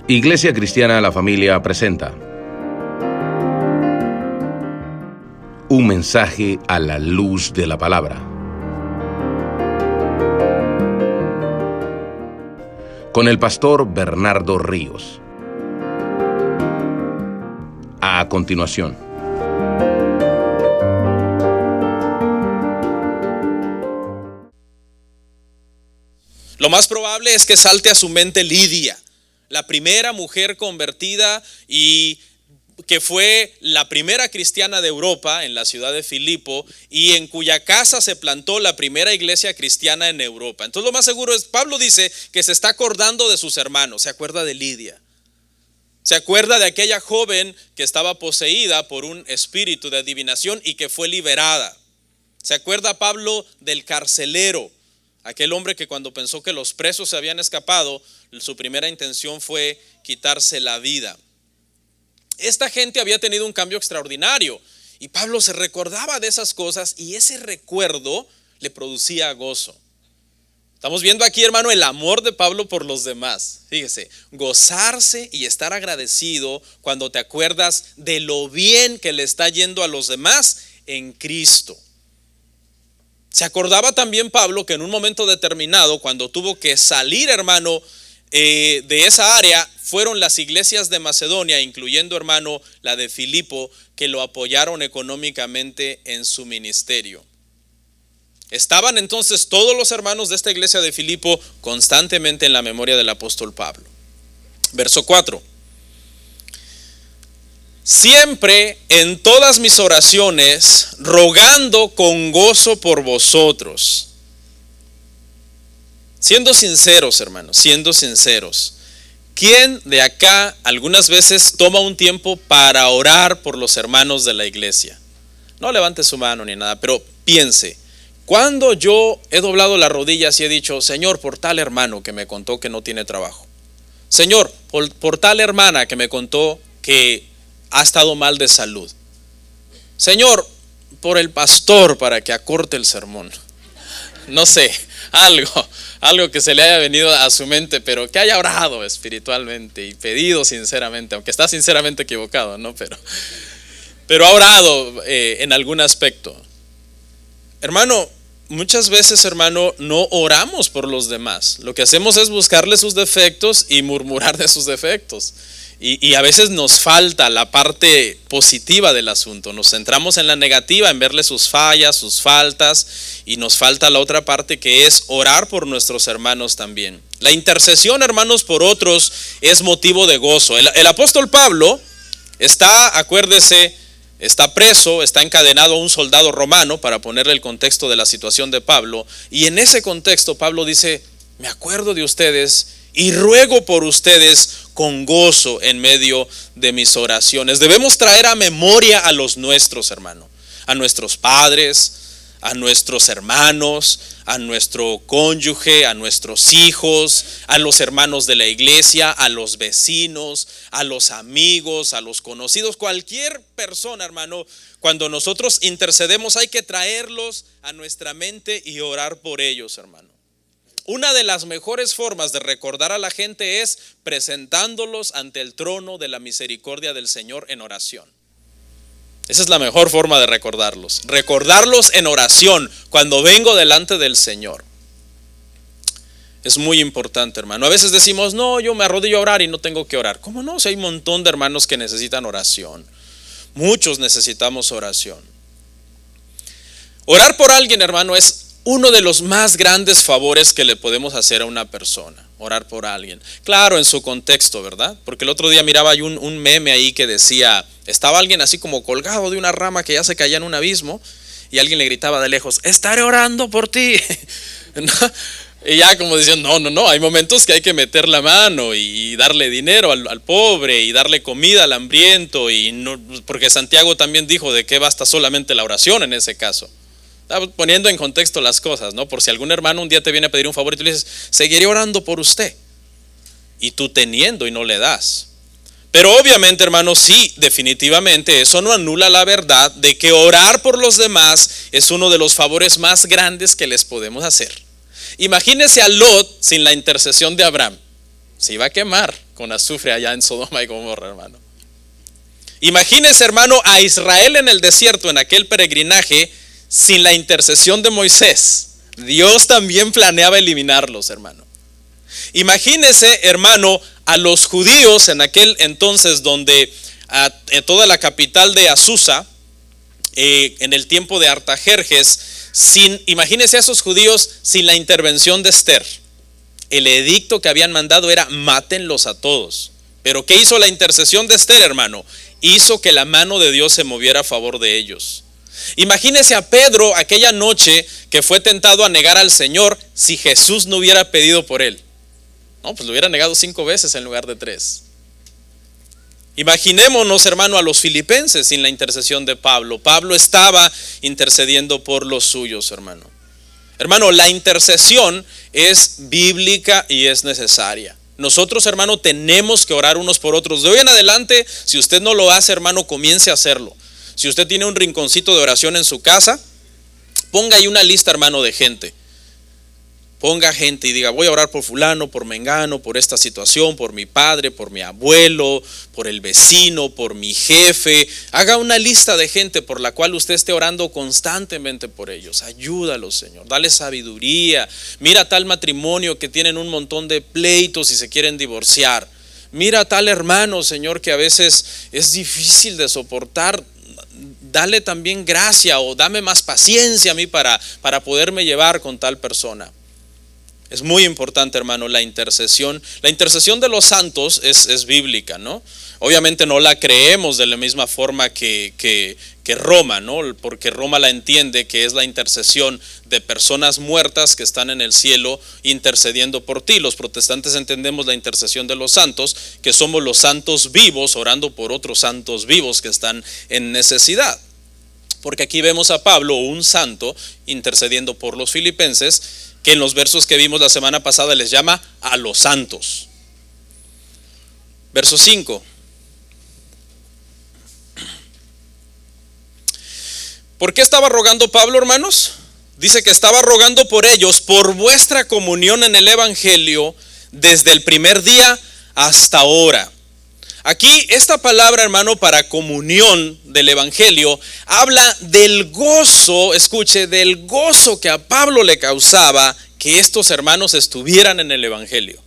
Iglesia Cristiana La Familia presenta un mensaje a la luz de la palabra, con el pastor Bernardo Ríos. A continuación. Lo más probable es que salte a su mente Lidia, la primera mujer convertida y que fue la primera cristiana de Europa en la ciudad de Filipo y en cuya casa se plantó la primera iglesia cristiana en Europa. Entonces lo más seguro es, Pablo dice que se está acordando de sus hermanos, se acuerda de Lidia. Se acuerda de aquella joven que estaba poseída por un espíritu de adivinación y que fue liberada. Se acuerda Pablo del carcelero, aquel hombre que cuando pensó que los presos se habían escapado, su primera intención fue quitarse la vida. Esta gente había tenido un cambio extraordinario y Pablo se recordaba de esas cosas y ese recuerdo le producía gozo. Estamos viendo aquí, hermano, el amor de Pablo por los demás. Fíjese, gozarse y estar agradecido cuando te acuerdas de lo bien que le está yendo a los demás en Cristo. Se acordaba también Pablo que en un momento determinado, cuando tuvo que salir, hermano, de esa área, fueron las iglesias de Macedonia, incluyendo, hermano, la de Filipo, que lo apoyaron económicamente en su ministerio. Estaban entonces todos los hermanos de esta iglesia de Filipo constantemente en la memoria del apóstol Pablo. Verso 4. Siempre en todas mis oraciones, rogando con gozo por vosotros. Siendo sinceros, hermanos, siendo sinceros. ¿Quién de acá algunas veces toma un tiempo para orar por los hermanos de la iglesia? No levante su mano ni nada, pero piense. Cuando yo he doblado las rodillas y he dicho, Señor, por tal hermano que me contó que no tiene trabajo. Señor, por tal hermana que me contó que ha estado mal de salud. Señor, por el pastor para que acorte el sermón. No sé, algo que se le haya venido a su mente, pero que haya orado espiritualmente y pedido sinceramente, aunque está sinceramente equivocado, ¿no? Pero ha orado en algún aspecto. Hermano, muchas veces, hermano, no oramos por los demás. Lo que hacemos es buscarle sus defectos y murmurar de sus defectos. Y a veces nos falta la parte positiva del asunto. Nos centramos en la negativa, en verle sus fallas, sus faltas, y nos falta la otra parte que es orar por nuestros hermanos también. La intercesión, hermanos, por otros es motivo de gozo. El apóstol Pablo está, acuérdese, está preso, está encadenado a un soldado romano, para ponerle el contexto de la situación de Pablo. Y en ese contexto Pablo dice, me acuerdo de ustedes y ruego por ustedes con gozo en medio de mis oraciones. Debemos traer a memoria a los nuestros, hermano, a nuestros padres, a nuestros hermanos, a nuestro cónyuge, a nuestros hijos, a los hermanos de la iglesia, a los vecinos, a los amigos, a los conocidos, cualquier persona, hermano. Cuando nosotros intercedemos hay que traerlos a nuestra mente y orar por ellos, hermano. Una de las mejores formas de recordar a la gente es presentándolos ante el trono de la misericordia del Señor en oración. Esa es la mejor forma de recordarlos. Recordarlos en oración cuando vengo delante del Señor. Es muy importante, hermano. A veces decimos, no, yo me arrodillo a orar y no tengo que orar. ¿Cómo no? Si hay un montón de hermanos que necesitan oración. Muchos necesitamos oración. Orar por alguien, hermano, es uno de los más grandes favores que le podemos hacer a una persona. Orar por alguien. Claro, en su contexto, ¿verdad? Porque el otro día miraba un meme ahí que decía, estaba alguien así como colgado de una rama que ya se caía en un abismo y alguien le gritaba de lejos, estaré orando por ti. ¿No? Y ya como diciendo, no, hay momentos que hay que meter la mano y darle dinero al pobre y darle comida al hambriento, y no, porque Santiago también dijo de que basta solamente la oración en ese caso. Está poniendo en contexto las cosas, ¿no? Por si algún hermano un día te viene a pedir un favor y tú le dices, seguiré orando por usted, y tú teniendo y no le das. Pero obviamente, hermano, sí, definitivamente eso no anula la verdad de que orar por los demás es uno de los favores más grandes que les podemos hacer. Imagínese a Lot sin la intercesión de Abraham. Se iba a quemar con azufre allá en Sodoma y Gomorra, hermano. Imagínese, hermano, a Israel en el desierto, en aquel peregrinaje, sin la intercesión de Moisés. Dios también planeaba eliminarlos, hermano. Imagínese, hermano, a los judíos en aquel entonces donde en toda la capital de Azusa, en el tiempo de Artajerjes, imagínese a esos judíos sin la intervención de Esther. El edicto que habían mandado era mátenlos a todos. Pero ¿qué hizo la intercesión de Esther, hermano? Hizo que la mano de Dios se moviera a favor de ellos. Imagínese a Pedro aquella noche que fue tentado a negar al Señor si Jesús no hubiera pedido por él. No, pues lo hubiera negado 5 veces en lugar de 3. Imaginémonos, hermano, a los filipenses sin la intercesión de Pablo. Pablo estaba intercediendo por los suyos, hermano. Hermano, la intercesión es bíblica y es necesaria. Nosotros, hermano, tenemos que orar unos por otros. De hoy en adelante, si usted no lo hace, hermano, comience a hacerlo. Si usted tiene un rinconcito de oración en su casa, ponga ahí una lista, hermano, de gente. Ponga gente y diga, voy a orar por fulano, por mengano, por esta situación, por mi padre, por mi abuelo, por el vecino, por mi jefe. Haga una lista de gente por la cual usted esté orando constantemente por ellos. Ayúdalos, Señor, dale sabiduría. Mira tal matrimonio que tienen un montón de pleitos y se quieren divorciar. Mira tal hermano, Señor, que a veces es difícil de soportar. Dale también gracia o dame más paciencia a mí para poderme llevar con tal persona. Es muy importante, hermano, la intercesión. La intercesión de los santos es bíblica, ¿no? Obviamente no la creemos de la misma forma que Roma, ¿no? Porque Roma la entiende que es la intercesión de personas muertas que están en el cielo intercediendo por ti. Los protestantes entendemos la intercesión de los santos, que somos los santos vivos orando por otros santos vivos que están en necesidad. Porque aquí vemos a Pablo, un santo, intercediendo por los filipenses, que en los versos que vimos la semana pasada les llama a los santos. Verso 5. ¿Por qué estaba rogando Pablo, hermanos? Dice que estaba rogando por ellos, por vuestra comunión en el evangelio, desde el primer día hasta ahora. Aquí esta palabra, hermano, para comunión del evangelio, habla del gozo, escuche, del gozo que a Pablo le causaba que estos hermanos estuvieran en el evangelio.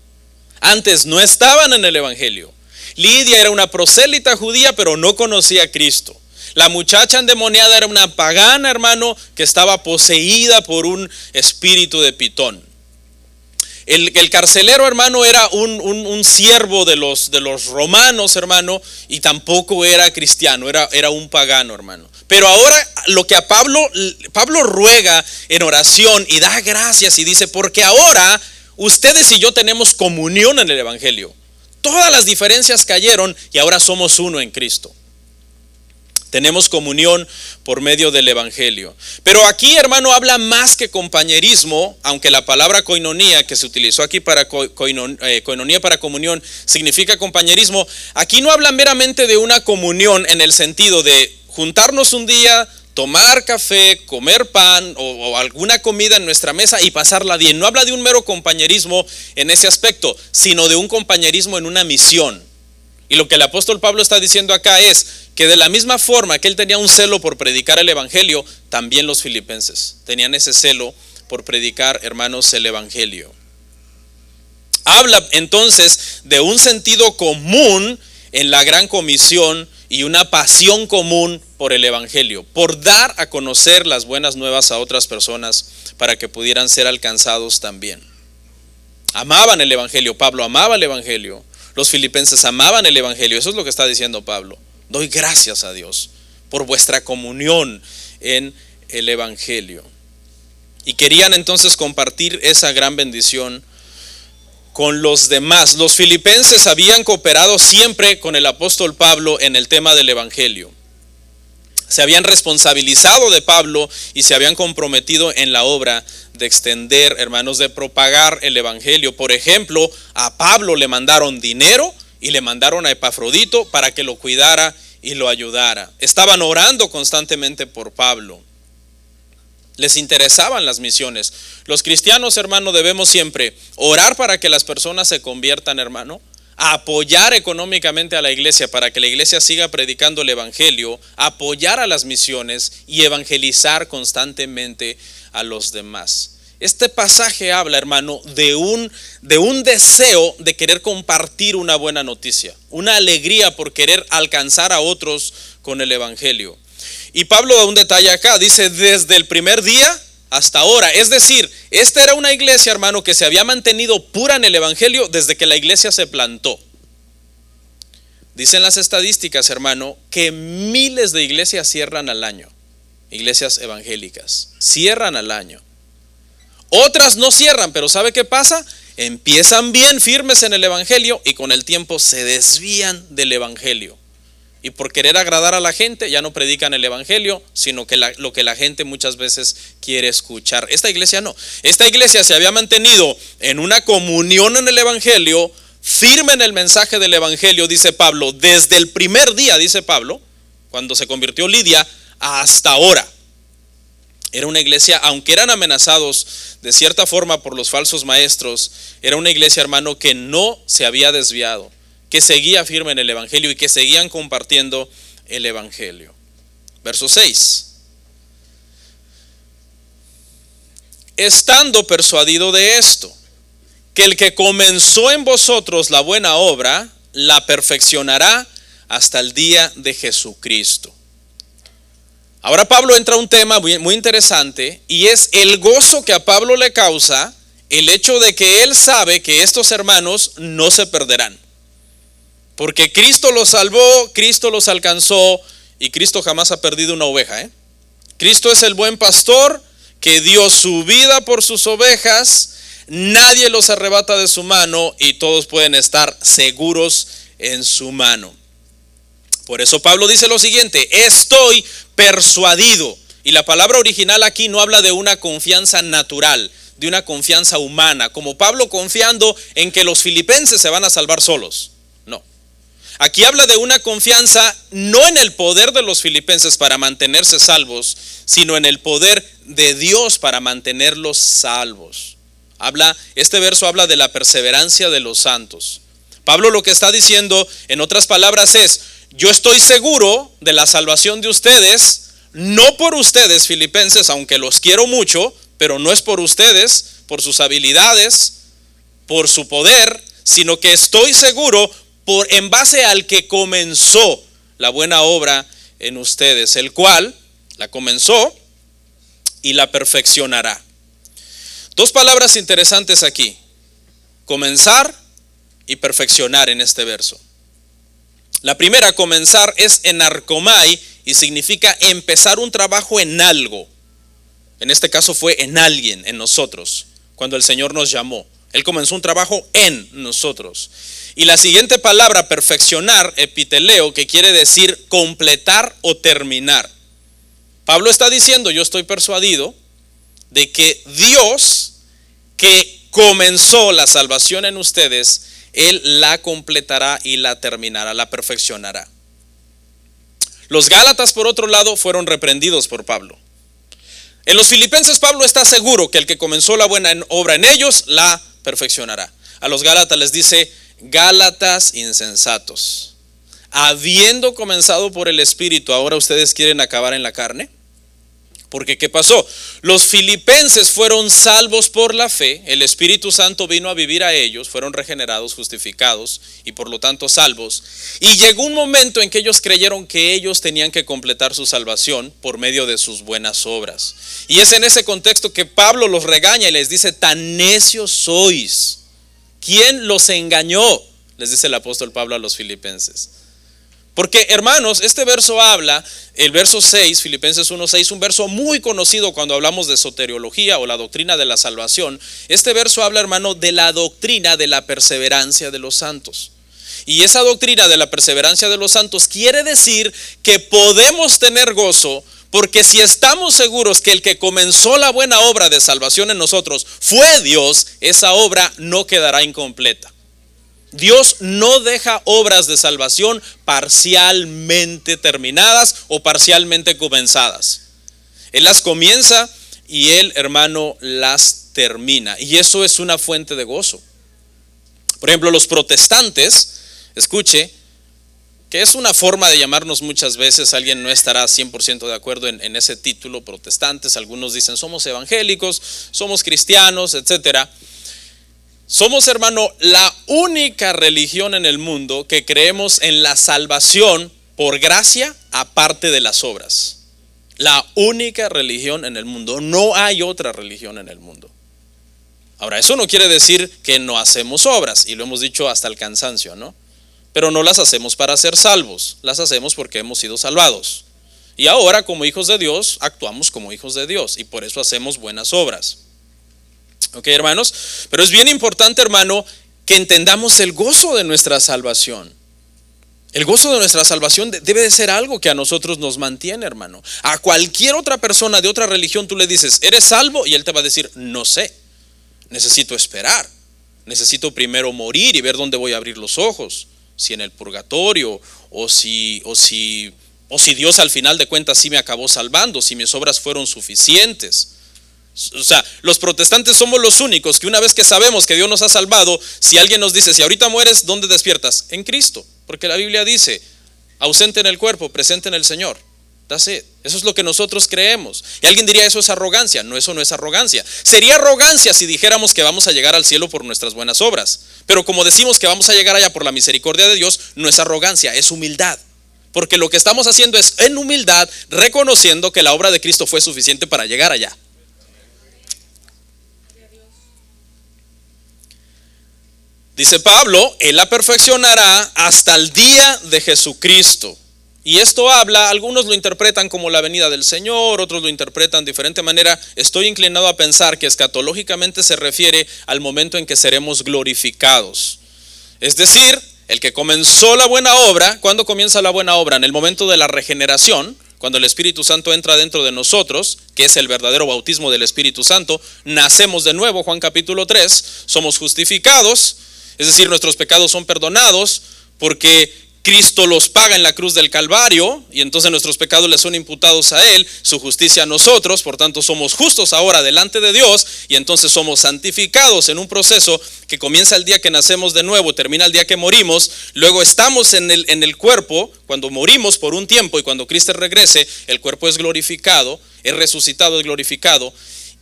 Antes no estaban en el evangelio. Lidia era una prosélita judía, pero no conocía a Cristo. La muchacha endemoniada era una pagana, hermano, que estaba poseída por un espíritu de Pitón. El carcelero, hermano, era un siervo de los romanos, hermano, y tampoco era cristiano, era un pagano, hermano. Pero ahora lo que a Pablo ruega en oración y da gracias y dice, porque ahora ustedes y yo tenemos comunión en el evangelio. Todas las diferencias cayeron y ahora somos uno en Cristo. Tenemos comunión por medio del evangelio. Pero aquí, hermano, habla más que compañerismo, aunque la palabra koinonía que se utilizó aquí para koinonía para comunión significa compañerismo. Aquí no habla meramente de una comunión en el sentido de juntarnos un día, tomar café, comer pan o alguna comida en nuestra mesa y pasarla bien. No habla de un mero compañerismo en ese aspecto, sino de un compañerismo en una misión. Y lo que el apóstol Pablo está diciendo acá es que de la misma forma que él tenía un celo por predicar el evangelio, también los filipenses tenían ese celo por predicar, hermanos, el evangelio. Habla entonces de un sentido común en la gran comisión y una pasión común por el evangelio, por dar a conocer las buenas nuevas a otras personas para que pudieran ser alcanzados también. Amaban el evangelio, Pablo amaba el evangelio. Los filipenses amaban el evangelio, eso es lo que está diciendo Pablo. Doy gracias a Dios por vuestra comunión en el evangelio. Y querían entonces compartir esa gran bendición con los demás. Los filipenses habían cooperado siempre con el apóstol Pablo en el tema del evangelio. Se habían responsabilizado de Pablo y se habían comprometido en la obra de extender, hermanos, de propagar el evangelio. Por ejemplo, a Pablo le mandaron dinero y le mandaron a Epafrodito para que lo cuidara y lo ayudara. Estaban orando constantemente por Pablo. Les interesaban las misiones. Los cristianos, hermano, debemos siempre orar para que las personas se conviertan, hermano, apoyar económicamente a la iglesia para que la iglesia siga predicando el evangelio, apoyar a las misiones y evangelizar constantemente a los demás. Este pasaje habla, hermano, de un deseo de querer compartir una buena noticia, una alegría por querer alcanzar a otros con el evangelio. Y Pablo da un detalle acá, dice desde el primer día hasta ahora. Es decir, esta era una iglesia, hermano, que se había mantenido pura en el evangelio desde que la iglesia se plantó. Dicen las estadísticas, hermano, que miles de iglesias cierran al año. Iglesias evangélicas cierran al año. Otras no cierran, pero ¿sabe qué pasa? Empiezan bien firmes en el evangelio y con el tiempo se desvían del evangelio. Y por querer agradar a la gente ya no predican el evangelio, sino que lo que la gente muchas veces quiere escuchar. Esta iglesia no. Esta iglesia se había mantenido en una comunión en el evangelio, firme en el mensaje del evangelio, dice Pablo, desde el primer día, dice Pablo, cuando se convirtió Lidia, hasta ahora. Era una iglesia, aunque eran amenazados de cierta forma por los falsos maestros, era una iglesia, hermano, que no se había desviado, que seguía firme en el evangelio y que seguían compartiendo el evangelio. Verso 6. Estando persuadido de esto, que el que comenzó en vosotros la buena obra, la perfeccionará hasta el día de Jesucristo. Ahora Pablo entra a un tema muy interesante, y es el gozo que a Pablo le causa el hecho de que él sabe que estos hermanos no se perderán. Porque Cristo los salvó, Cristo los alcanzó, y Cristo jamás ha perdido una oveja. Cristo es el buen pastor que dio su vida por sus ovejas, nadie los arrebata de su mano y todos pueden estar seguros en su mano. Por eso Pablo dice lo siguiente: estoy persuadido. Y la palabra original aquí no habla de una confianza natural, de una confianza humana, como Pablo confiando en que los filipenses se van a salvar solos. No. Aquí habla de una confianza no en el poder de los filipenses para mantenerse salvos, sino en el poder de Dios para mantenerlos salvos. Este verso habla de la perseverancia de los santos. Pablo lo que está diciendo, en otras palabras, es: yo estoy seguro de la salvación de ustedes, no por ustedes, filipenses, aunque los quiero mucho, pero no es por ustedes, por sus habilidades, por su poder, sino que estoy seguro en base al que comenzó la buena obra en ustedes, el cual la comenzó y la perfeccionará. Dos palabras interesantes aquí: comenzar y perfeccionar en este verso. La primera, comenzar, es enarkomai y significa empezar un trabajo en algo. En este caso fue en alguien, en nosotros, cuando el Señor nos llamó. Él comenzó un trabajo en nosotros. Y la siguiente palabra, perfeccionar, epiteleo, que quiere decir completar o terminar. Pablo está diciendo: yo estoy persuadido de que Dios, que comenzó la salvación en ustedes, Él la completará y la terminará, la perfeccionará. Los Gálatas, por otro lado, fueron reprendidos por Pablo. En los filipenses, Pablo está seguro que el que comenzó la buena obra en ellos, la perfeccionará. A los Gálatas les dice: Gálatas insensatos, habiendo comenzado por el Espíritu, ¿ahora ustedes quieren acabar en la carne? Porque ¿qué pasó? Los filipenses fueron salvos por la fe, el Espíritu Santo vino a vivir a ellos, fueron regenerados, justificados y por lo tanto salvos. Y llegó un momento en que ellos creyeron que ellos tenían que completar su salvación por medio de sus buenas obras. Y es en ese contexto que Pablo los regaña y les dice: tan necios sois. ¿Quién los engañó?, les dice el apóstol Pablo a los filipenses. Porque, hermanos, este verso habla, el verso 6, Filipenses 1:6, un verso muy conocido cuando hablamos de soteriología o la doctrina de la salvación. Este verso habla, hermano, de la doctrina de la perseverancia de los santos. Y esa doctrina de la perseverancia de los santos quiere decir que podemos tener gozo, porque si estamos seguros que el que comenzó la buena obra de salvación en nosotros fue Dios, esa obra no quedará incompleta. Dios no deja obras de salvación parcialmente terminadas o parcialmente comenzadas. Él las comienza y Él, hermano, las termina. Y eso es una fuente de gozo. Por ejemplo, los protestantes, escuche, que es una forma de llamarnos muchas veces, alguien no estará 100% de acuerdo en ese título, protestantes, algunos dicen somos evangélicos, somos cristianos, etcétera. Somos, hermano, la única religión en el mundo que creemos en la salvación por gracia aparte de las obras. La única religión en el mundo, no hay otra religión en el mundo. Ahora, eso no quiere decir que no hacemos obras, y lo hemos dicho hasta el cansancio, ¿no? Pero no las hacemos para ser salvos, las hacemos porque hemos sido salvados. Y ahora, como hijos de Dios, actuamos como hijos de Dios, y por eso hacemos buenas obras. Ok, hermanos, pero es bien importante, hermano, que entendamos el gozo de nuestra salvación. El gozo de nuestra salvación debe de ser algo que a nosotros nos mantiene, hermano. A cualquier otra persona de otra religión tú le dices, ¿eres salvo? Y él te va a decir, no sé, necesito esperar, necesito primero morir y ver dónde voy a abrir los ojos, si en el purgatorio o si Dios al final de cuentas sí me acabó salvando, si mis obras fueron suficientes. O sea, los protestantes somos los únicos que una vez que sabemos que Dios nos ha salvado, si alguien nos dice, si ahorita mueres, ¿dónde despiertas? En Cristo, porque la Biblia dice, ausente en el cuerpo, presente en el Señor. That's it. Eso es lo que nosotros creemos. Y alguien diría, eso es arrogancia. No, eso no es arrogancia. Sería arrogancia si dijéramos que vamos a llegar al cielo por nuestras buenas obras. Pero como decimos que vamos a llegar allá por la misericordia de Dios, no es arrogancia, es humildad. Porque lo que estamos haciendo es en humildad, reconociendo que la obra de Cristo fue suficiente para llegar allá. Dice Pablo, Él la perfeccionará hasta el día de Jesucristo. Y esto habla, algunos lo interpretan como la venida del Señor, otros lo interpretan de diferente manera. Estoy inclinado a pensar que escatológicamente se refiere al momento en que seremos glorificados. Es decir, el que comenzó la buena obra, ¿cuándo comienza la buena obra? En el momento de la regeneración, cuando el Espíritu Santo entra dentro de nosotros, que es el verdadero bautismo del Espíritu Santo, nacemos de nuevo, Juan capítulo 3, somos justificados, es decir, nuestros pecados son perdonados porque Cristo los paga en la cruz del Calvario y entonces nuestros pecados le son imputados a Él, su justicia a nosotros, por tanto somos justos ahora delante de Dios y entonces somos santificados en un proceso que comienza el día que nacemos de nuevo, termina el día que morimos, luego estamos en el cuerpo, cuando morimos por un tiempo y cuando Cristo regrese, el cuerpo es glorificado, es resucitado, es glorificado.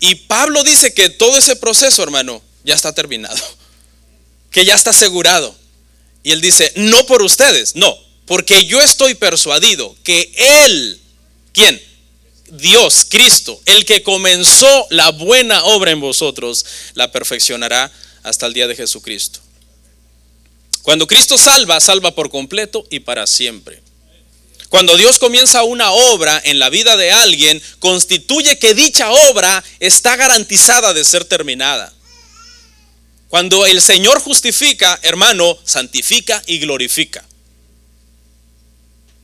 Y Pablo dice que todo ese proceso, hermano, ya está terminado, que ya está asegurado. Y él dice, no por ustedes, no, porque yo estoy persuadido que Él, ¿quién? Dios, Cristo, el que comenzó la buena obra en vosotros, la perfeccionará hasta el día de Jesucristo. Cuando Cristo salva, salva por completo y para siempre. Cuando Dios comienza una obra en la vida de alguien, constituye que dicha obra está garantizada de ser terminada. Cuando el Señor justifica, hermano, santifica y glorifica.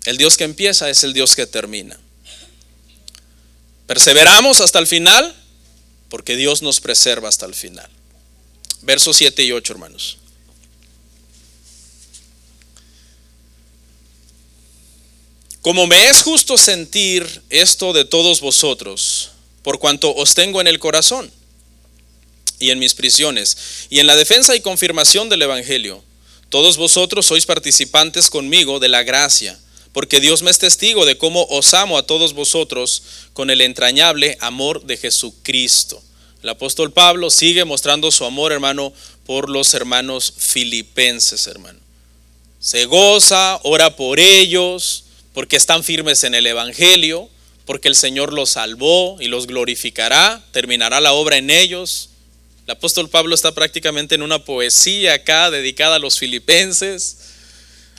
El Dios que empieza es el Dios que termina. Perseveramos hasta el final porque Dios nos preserva hasta el final. Versos 7 y 8, hermanos. Como me es justo sentir esto de todos vosotros, por cuanto os tengo en el corazón y en mis prisiones, y en la defensa y confirmación del Evangelio, todos vosotros sois participantes conmigo de la gracia, porque Dios me es testigo de cómo os amo a todos vosotros con el entrañable amor de Jesucristo. El apóstol Pablo sigue mostrando su amor, hermano, por los hermanos filipenses, hermano. Se goza, ora por ellos, porque están firmes en el Evangelio, porque el Señor los salvó y los glorificará, terminará la obra en ellos. El apóstol Pablo está prácticamente en una poesía acá dedicada a los filipenses,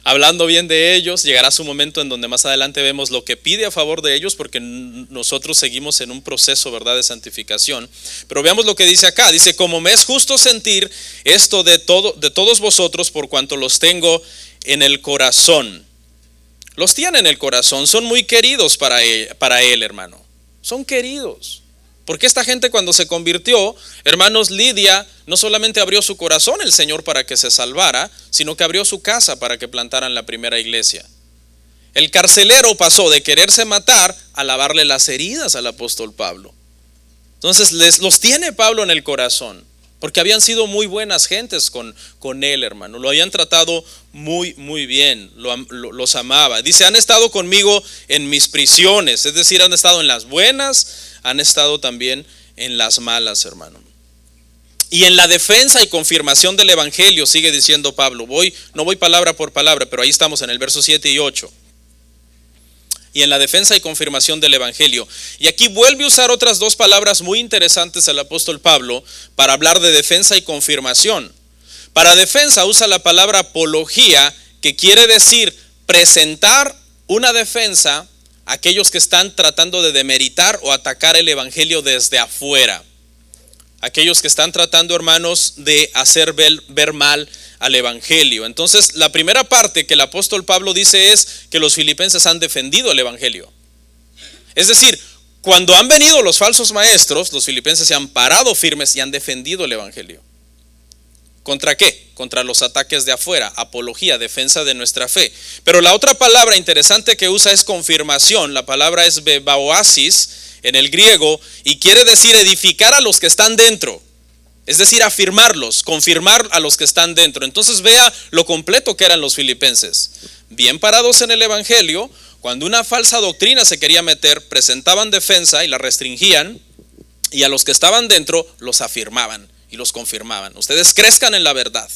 hablando bien de ellos. Llegará su momento en donde más adelante vemos lo que pide a favor de ellos, porque nosotros seguimos en un proceso, ¿verdad?, de santificación. Pero veamos lo que dice acá. Dice, como me es justo sentir esto de todos vosotros, por cuanto los tengo en el corazón. Los tiene en el corazón, son muy queridos para él, hermano. Son queridos. Porque esta gente cuando se convirtió, hermanos, Lidia no solamente abrió su corazón el Señor para que se salvara, sino que abrió su casa para que plantaran la primera iglesia. El carcelero pasó de quererse matar a lavarle las heridas al apóstol Pablo. Entonces los tiene Pablo en el corazón, porque habían sido muy buenas gentes con él, hermano. Lo habían tratado muy, muy bien, los amaba. Dice, han estado conmigo en mis prisiones, es decir, han estado en las buenas, han estado también en las malas, hermano. Y en la defensa y confirmación del evangelio, sigue diciendo Pablo, no voy palabra por palabra, pero ahí estamos en el verso 7 y 8. Y en la defensa y confirmación del evangelio. Y aquí vuelve a usar otras dos palabras muy interesantes el apóstol Pablo para hablar de defensa y confirmación. Para defensa usa la palabra apología, que quiere decir presentar una defensa a aquellos que están tratando de demeritar o atacar el evangelio desde afuera. Aquellos que están tratando, hermanos, de hacer ver mal al evangelio. Entonces, la primera parte que el apóstol Pablo dice es que los filipenses han defendido el evangelio. Es decir, cuando han venido los falsos maestros, los filipenses se han parado firmes y han defendido el evangelio. ¿Contra qué? Contra los ataques de afuera, apología, defensa de nuestra fe. Pero la otra palabra interesante que usa es confirmación. La palabra es bebaoasis en el griego y quiere decir edificar a los que están dentro. Es decir, afirmarlos, confirmar a los que están dentro. Entonces vea lo completo que eran los filipenses. Bien parados en el evangelio, cuando una falsa doctrina se quería meter, presentaban defensa y la restringían, y a los que estaban dentro los afirmaban y los confirmaban. Ustedes crezcan en la verdad.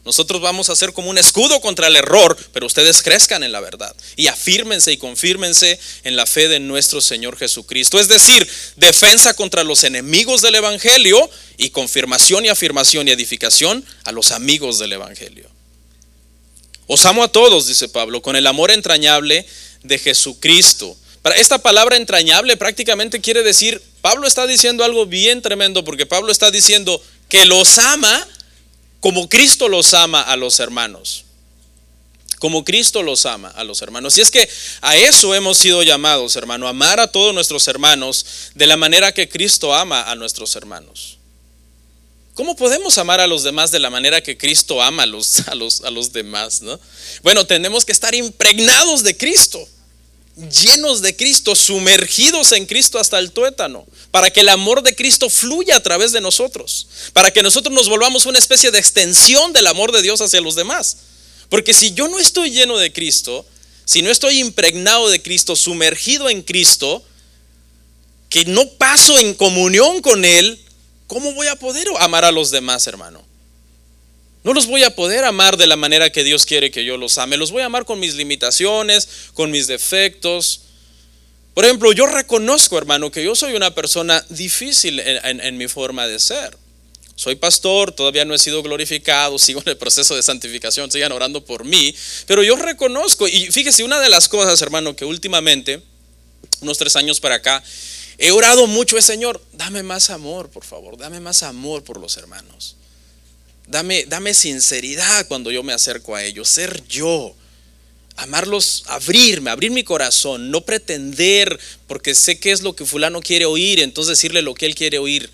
Nosotros vamos a ser como un escudo contra el error, pero ustedes crezcan en la verdad y afírmense y confírmense en la fe de nuestro Señor Jesucristo. Es decir, defensa contra los enemigos del evangelio y confirmación y afirmación y edificación a los amigos del evangelio. Os amo a todos, dice Pablo, con el amor entrañable de Jesucristo. Esta palabra entrañable prácticamente quiere decir, Pablo está diciendo algo bien tremendo, porque Pablo está diciendo que los ama como Cristo los ama a los hermanos. Como Cristo los ama a los hermanos. Y es que a eso hemos sido llamados, hermano, amar a todos nuestros hermanos de la manera que Cristo ama a nuestros hermanos. ¿Cómo podemos amar a los demás de la manera que Cristo ama a los demás, ¿no? Bueno, tenemos que estar impregnados de Cristo, llenos de Cristo, sumergidos en Cristo hasta el tuétano, para que el amor de Cristo fluya a través de nosotros, para que nosotros nos volvamos una especie de extensión del amor de Dios hacia los demás. Porque si yo no estoy lleno de Cristo, si no estoy impregnado de Cristo, sumergido en Cristo, que no paso en comunión con Él, ¿cómo voy a poder amar a los demás, hermano? No los voy a poder amar de la manera que Dios quiere que yo los ame. Los voy a amar con mis limitaciones, con mis defectos. Por ejemplo, yo reconozco, hermano, que yo soy una persona difícil en mi forma de ser. Soy pastor, todavía no he sido glorificado, sigo en el proceso de santificación, sigan orando por mí. Pero yo reconozco, y fíjese, una de las cosas, hermano, que últimamente, unos 3 años para acá, he orado mucho es, Señor, dame más amor, por favor, dame más amor por los hermanos. Dame sinceridad cuando yo me acerco a ellos, ser yo, amarlos, abrir mi corazón, no pretender porque sé qué es lo que fulano quiere oír, entonces decirle lo que él quiere oír.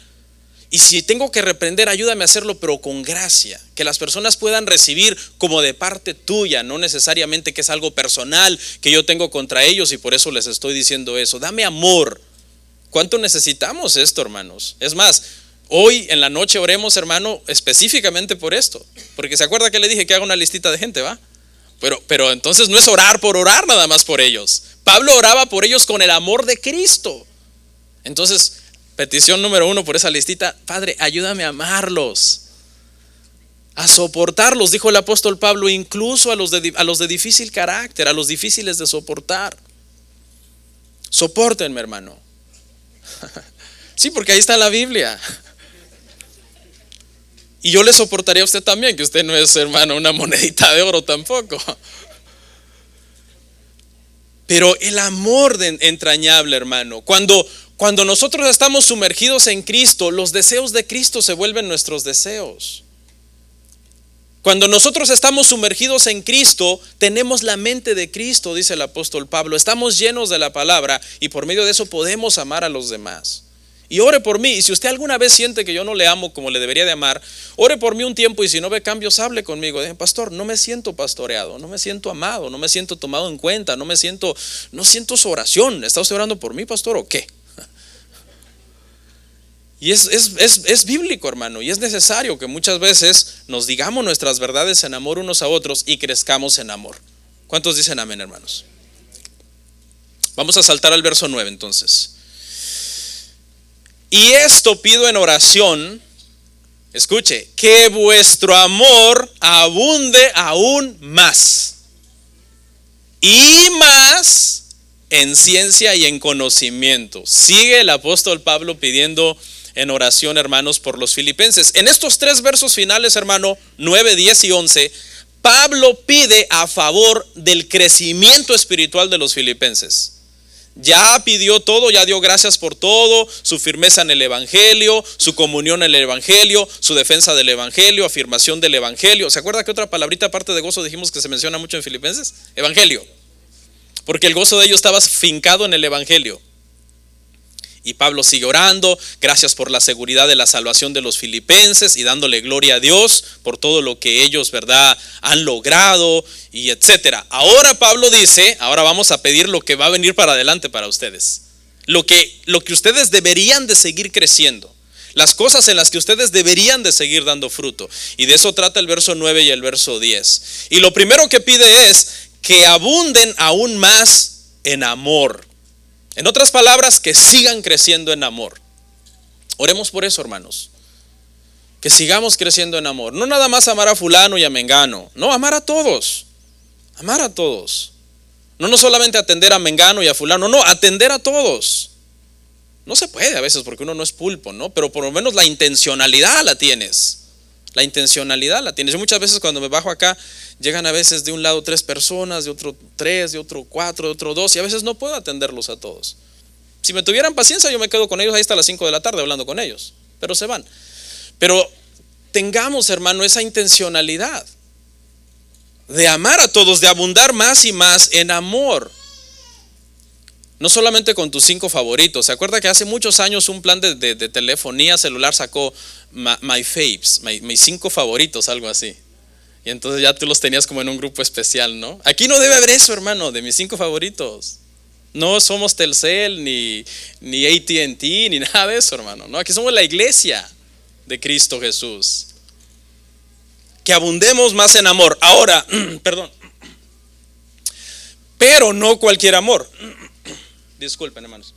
Y si tengo que reprender, ayúdame a hacerlo, pero con gracia, que las personas puedan recibir como de parte tuya, no necesariamente que es algo personal que yo tengo contra ellos y por eso les estoy diciendo eso. Dame amor. ¿Cuánto necesitamos esto, hermanos? Es más, hoy en la noche oremos, hermano, específicamente por esto, porque se acuerda que le dije que haga una listita de gente, ¿va? Pero entonces no es orar por orar nada más por ellos. Pablo oraba por ellos con el amor de Cristo. Entonces, petición número 1 por esa listita: Padre, ayúdame a amarlos, a soportarlos, dijo el apóstol Pablo, incluso a los de difícil carácter, a los difíciles de soportar. Sopórtenme, hermano. Sí, porque ahí está la Biblia. Y yo le soportaría a usted también, que usted no es, hermano, una monedita de oro tampoco. Pero el amor entrañable, hermano, cuando nosotros estamos sumergidos en Cristo, los deseos de Cristo se vuelven nuestros deseos. Cuando nosotros estamos sumergidos en Cristo, tenemos la mente de Cristo, dice el apóstol Pablo. Estamos llenos de la palabra y por medio de eso podemos amar a los demás. Y ore por mí. Y si usted alguna vez siente que yo no le amo como le debería de amar, ore por mí un tiempo, y si no ve cambios, hable conmigo. Dice: pastor, no me siento pastoreado, no me siento amado, no me siento tomado en cuenta, no siento su oración. ¿Está usted orando por mí, pastor, o qué? Y es bíblico, hermano, y es necesario que muchas veces nos digamos nuestras verdades en amor unos a otros y crezcamos en amor. ¿Cuántos dicen amén, hermanos? Vamos a saltar al verso 9 entonces. Y esto pido en oración, escuche, que vuestro amor abunde aún más y más en ciencia y en conocimiento. Sigue el apóstol Pablo pidiendo en oración, hermanos, por los filipenses. En estos 3 versos finales, hermano, 9, 10 y 11, Pablo pide a favor del crecimiento espiritual de los filipenses. Ya pidió todo, ya dio gracias por todo, su firmeza en el evangelio, su comunión en el evangelio, su defensa del evangelio, afirmación del evangelio. ¿Se acuerda que otra palabrita aparte de gozo dijimos que se menciona mucho en Filipenses? Evangelio. Porque el gozo de ellos estaba fincado en el evangelio. Y Pablo sigue orando, gracias por la seguridad de la salvación de los filipenses y dándole gloria a Dios por todo lo que ellos, ¿verdad?, han logrado y etcétera. Ahora Pablo dice, ahora vamos a pedir lo que va a venir para adelante para ustedes. Lo que ustedes deberían de seguir creciendo. Las cosas en las que ustedes deberían de seguir dando fruto. Y de eso trata el verso 9 y el verso 10. Y lo primero que pide es que abunden aún más en amor. En otras palabras, que sigan creciendo en amor. Oremos por eso, hermanos. Que sigamos creciendo en amor. No nada más amar a fulano y a mengano. No, amar a todos. Amar a todos. No solamente atender a mengano y a fulano. No, atender a todos. No se puede a veces porque uno no es pulpo, ¿no? Pero por lo menos la intencionalidad la tienes. La intencionalidad la tienes. Yo muchas veces cuando me bajo acá, llegan a veces de un lado 3 personas, de otro 3, de otro 4, de otro 2, y a veces no puedo atenderlos a todos. Si me tuvieran paciencia, yo me quedo con ellos ahí hasta las 5 de la tarde hablando con ellos, pero se van. Pero tengamos, hermano, esa intencionalidad de amar a todos, de abundar más y más en amor. No solamente con tus 5 favoritos. ¿Se acuerda que hace muchos años un plan de telefonía celular sacó My Faves, mis 5 favoritos, algo así? Y entonces ya tú los tenías como en un grupo especial, ¿no? Aquí no debe haber eso, hermano, de mis 5 favoritos. No somos Telcel, ni AT&T, ni nada de eso, hermano. No, aquí somos la iglesia de Cristo Jesús. Que abundemos más en amor. Ahora, perdón. Pero no cualquier amor. Disculpen, hermanos.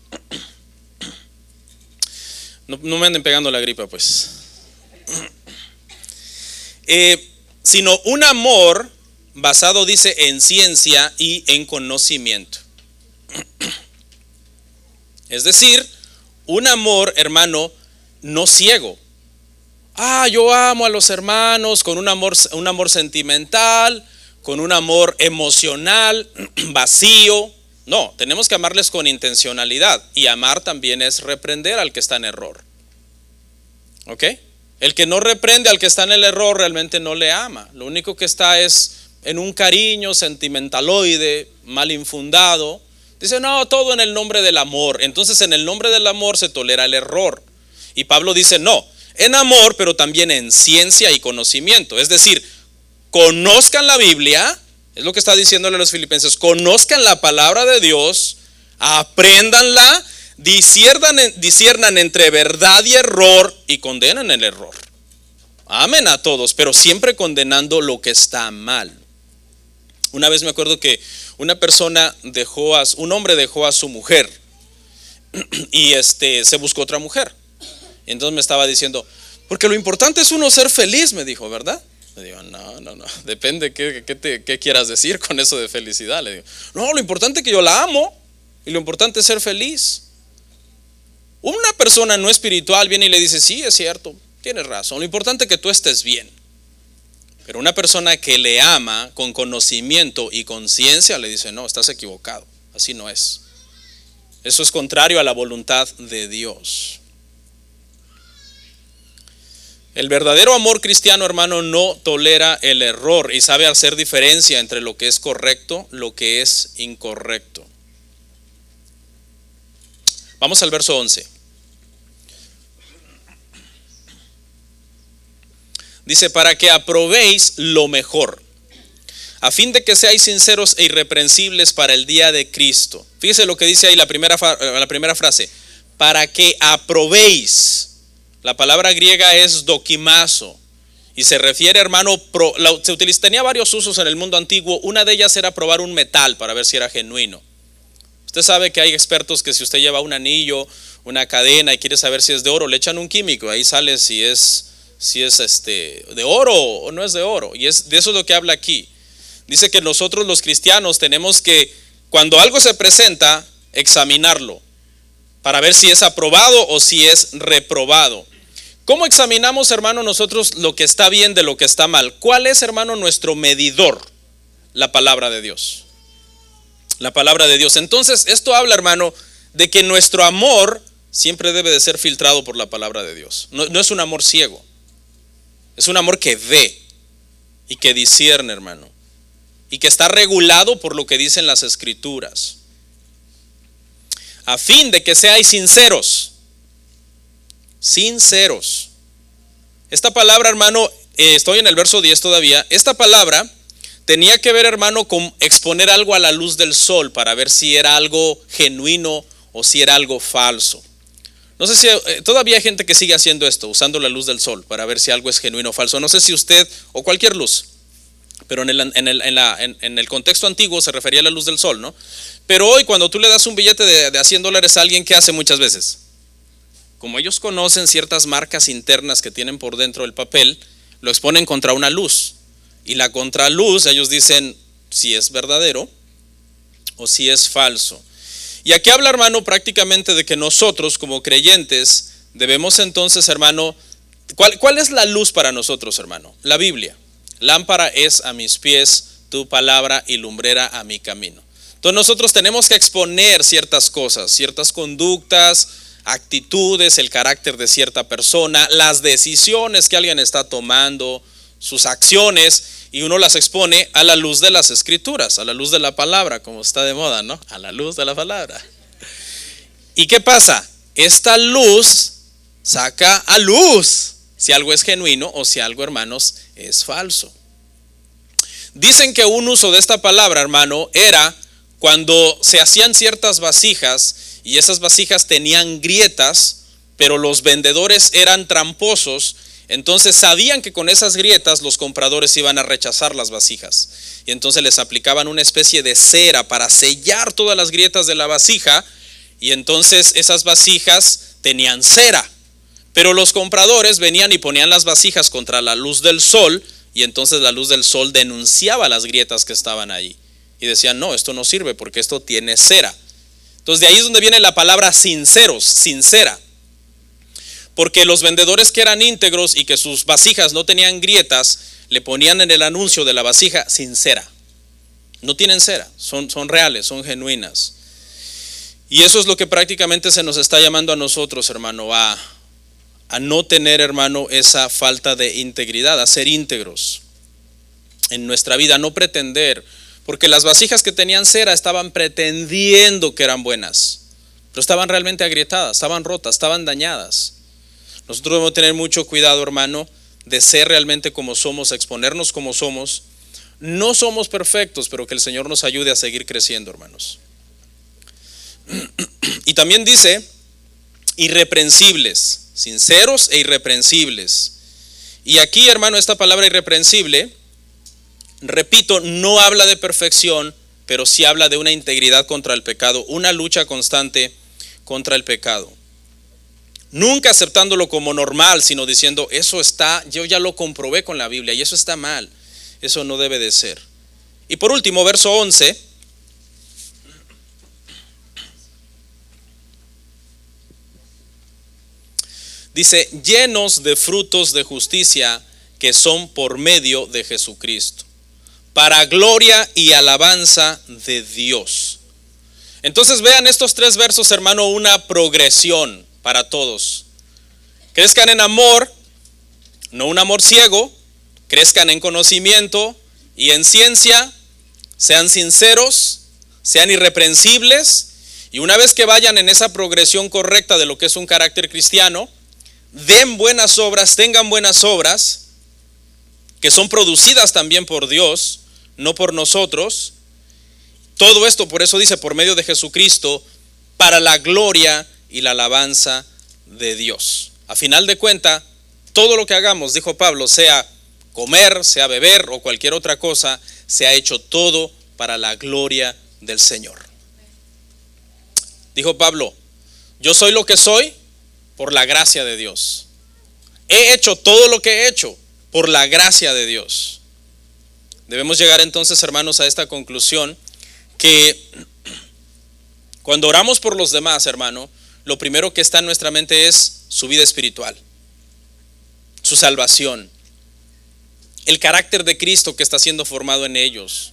No me anden pegando la gripa, pues. Sino un amor basado, dice, en ciencia y en conocimiento. Es decir, un amor, hermano, no ciego. Yo amo a los hermanos con un amor sentimental, con un amor emocional, vacío. No, tenemos que amarles con intencionalidad. Y amar también es reprender al que está en error. ¿Ok? El que no reprende al que está en el error realmente no le ama. Lo único que está es en un cariño sentimentaloide, mal infundado. Dice, no, todo en el nombre del amor. Entonces en el nombre del amor se tolera el error. Y Pablo dice, no, en amor, pero también en ciencia y conocimiento. Es decir, conozcan la Biblia. Es lo que está diciéndole a los filipenses. Conozcan la palabra de Dios, apréndanla, disciernan entre verdad y error y condenen el error. Amen a todos, pero siempre condenando lo que está mal. Una vez me acuerdo que una persona un hombre dejó a su mujer y se buscó otra mujer. Y entonces me estaba diciendo, porque lo importante es uno ser feliz, me dijo, ¿verdad? Le digo, no, depende qué quieras decir con eso de felicidad. Le digo, no, lo importante es que yo la amo y lo importante es ser feliz. Una persona no espiritual viene y le dice, sí, es cierto, tienes razón, lo importante es que tú estés bien. Pero una persona que le ama con conocimiento y conciencia le dice, no, estás equivocado, así no es. Eso es contrario a la voluntad de Dios. El verdadero amor cristiano, hermano, no tolera el error y sabe hacer diferencia entre lo que es correcto, lo que es incorrecto. Vamos al verso 11. Dice, para que aprobéis lo mejor, a fin de que seáis sinceros e irreprensibles para el día de Cristo. Fíjese lo que dice ahí la primera frase, para que aprobéis La palabra griega es dokimazo y se refiere, hermano, tenía varios usos en el mundo antiguo. Una de ellas era probar un metal para ver si era genuino. Usted sabe que hay expertos que si usted lleva un anillo, una cadena y quiere saber si es de oro, le echan un químico, ahí sale si es de oro o no es de oro. Y de eso es lo que habla aquí. Dice que nosotros los cristianos tenemos que, cuando algo se presenta, examinarlo para ver si es aprobado o si es reprobado. ¿Cómo examinamos, hermano, nosotros lo que está bien de lo que está mal? ¿Cuál es, hermano, nuestro medidor? La palabra de Dios. La palabra de Dios. Entonces, esto habla, hermano, de que nuestro amor siempre debe de ser filtrado por la palabra de Dios. No es un amor ciego. Es un amor que ve y que discierne, hermano. Y que está regulado por lo que dicen las Escrituras. A fin de que seáis sinceros. Sinceros. Esta palabra, hermano, estoy en el verso 10 todavía. Esta palabra tenía que ver, hermano, con exponer algo a la luz del sol para ver si era algo genuino o si era algo falso. No sé si todavía hay gente que sigue haciendo esto, usando la luz del sol para ver si algo es genuino o falso. No sé si usted o cualquier luz, pero en el contexto antiguo se refería a la luz del sol, ¿no? Pero hoy cuando tú le das un billete de $100 a alguien, ¿qué hace muchas veces? Como ellos conocen ciertas marcas internas que tienen por dentro del papel, lo exponen contra una luz. Y la contraluz, ellos dicen si es verdadero o si es falso. Y aquí habla, hermano, prácticamente de que nosotros como creyentes debemos entonces, hermano, ¿cuál es la luz para nosotros, hermano? La Biblia. Lámpara es a mis pies tu palabra y lumbrera a mi camino. Entonces nosotros tenemos que exponer ciertas cosas, ciertas conductas, actitudes, el carácter de cierta persona, las decisiones que alguien está tomando, sus acciones, y uno las expone a la luz de las Escrituras, a la luz de la palabra, como está de moda, ¿no? A la luz de la palabra. ¿Y qué pasa? Esta luz saca a luz si algo es genuino o si algo, hermanos, es falso. Dicen que un uso de esta palabra, hermano, era cuando se hacían ciertas vasijas y esas vasijas tenían grietas, pero los vendedores eran tramposos. Entonces sabían que con esas grietas los compradores iban a rechazar las vasijas. Y entonces les aplicaban una especie de cera para sellar todas las grietas de la vasija. Y entonces esas vasijas tenían cera. Pero los compradores venían y ponían las vasijas contra la luz del sol. Y entonces la luz del sol denunciaba las grietas que estaban ahí. Y decían, no, esto no sirve porque esto tiene cera. Entonces de ahí es donde viene la palabra sinceros, sincera. Porque los vendedores que eran íntegros y que sus vasijas no tenían grietas, le ponían en el anuncio de la vasija sincera. No tienen cera, son reales, son genuinas. Y eso es lo que prácticamente se nos está llamando a nosotros, hermano, a no tener, hermano, esa falta de integridad, a ser íntegros en nuestra vida, a no pretender. Porque las vasijas que tenían cera estaban pretendiendo que eran buenas, pero estaban realmente agrietadas, estaban rotas, estaban dañadas. Nosotros debemos tener mucho cuidado, hermano, de ser realmente como somos, exponernos como somos. No somos perfectos, pero que el Señor nos ayude a seguir creciendo, hermanos. Y también dice, irreprensibles, sinceros e irreprensibles. Y aquí, hermano, esta palabra irreprensible, repito, no habla de perfección, pero sí habla de una integridad contra el pecado, una lucha constante contra el pecado. Nunca aceptándolo como normal, sino diciendo, eso está, yo ya lo comprobé con la Biblia y eso está mal. Eso no debe de ser. Y por último, verso 11. Dice, llenos de frutos de justicia que son por medio de Jesucristo, para gloria y alabanza de Dios. Entonces vean estos 3 versos, hermano, una progresión para todos. Crezcan en amor, no un amor ciego, crezcan en conocimiento y en ciencia, sean sinceros, sean irreprensibles, y una vez que vayan en esa progresión correcta de lo que es un carácter cristiano, den buenas obras, tengan buenas obras, que son producidas también por Dios, no por nosotros. Todo esto, por eso dice, por medio de Jesucristo, para la gloria y la alabanza de Dios. A final de cuentas, todo lo que hagamos, dijo Pablo, sea comer, sea beber o cualquier otra cosa, se ha hecho todo para la gloria del Señor. Dijo Pablo, yo soy lo que soy por la gracia de Dios. He hecho todo lo que he hecho por la gracia de Dios. Debemos llegar entonces, hermanos, a esta conclusión que cuando oramos por los demás, hermano, lo primero que está en nuestra mente es su vida espiritual, su salvación, el carácter de Cristo que está siendo formado en ellos.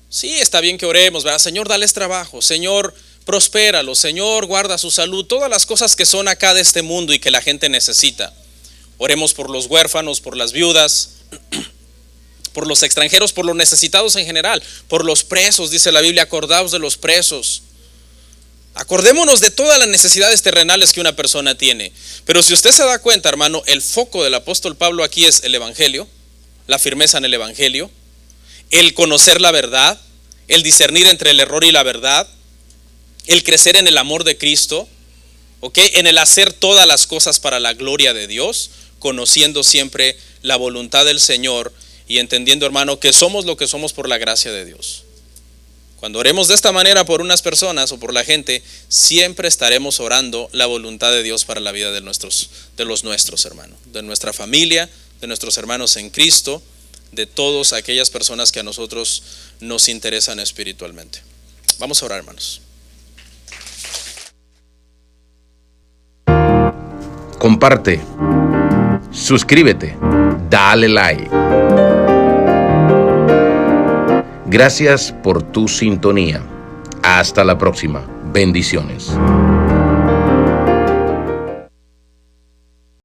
Sí, está bien que oremos, ¿verdad? Señor, dales trabajo, Señor, prospéralo, Señor, guarda su salud, todas las cosas que son acá de este mundo y que la gente necesita. Oremos por los huérfanos, por las viudas, por los extranjeros, por los necesitados en general, por los presos, dice la Biblia, acordaos de los presos. Acordémonos de todas las necesidades terrenales que una persona tiene. Pero si usted se da cuenta, hermano, el foco del apóstol Pablo aquí es el evangelio, la firmeza en el evangelio, el conocer la verdad, el discernir entre el error y la verdad, el crecer en el amor de Cristo, en el hacer todas las cosas para la gloria de Dios, conociendo siempre la voluntad del Señor y entendiendo, hermano, que somos lo que somos por la gracia de Dios. Cuando oremos de esta manera por unas personas o por la gente, siempre estaremos orando la voluntad de Dios para la vida de los nuestros hermanos, de nuestra familia, de nuestros hermanos en Cristo, de todas aquellas personas que a nosotros nos interesan espiritualmente. Vamos a orar, hermanos. Comparte, suscríbete, dale like. Gracias por tu sintonía. Hasta la próxima. Bendiciones.